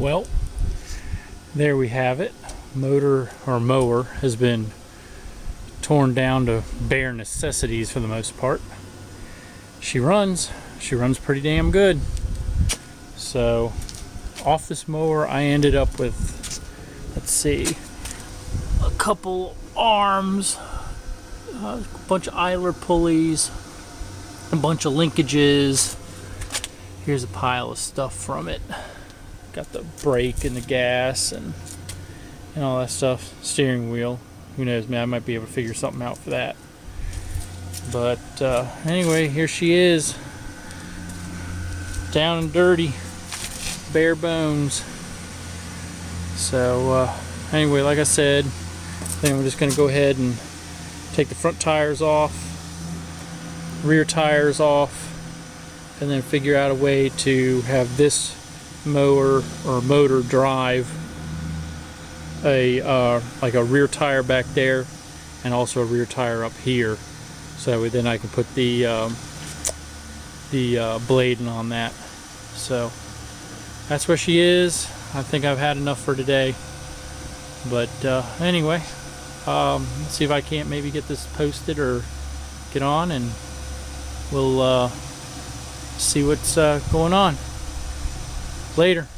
Well, there we have it. Mower has been torn down to bare necessities for the most part. She runs pretty damn good. So off this mower I ended up with, let's see, a couple arms, a bunch of idler pulleys, a bunch of linkages. Here's a pile of stuff from it. Got the brake and the gas and all that stuff. Steering wheel. Who knows, man, I might be able to figure something out for that. But anyway, here she is. Down and dirty. Bare bones. So anyway, like I said, I think I'm just going to go ahead and take the front tires off, rear tires off, and then figure out a way to have this mower or motor drive like a rear tire back there and also a rear tire up here, so then I can put the blading on that. So that's where she is. I think I've had enough for today, but anyway, let's see if I can't maybe get this posted or get on, and we'll see what's going on. Later.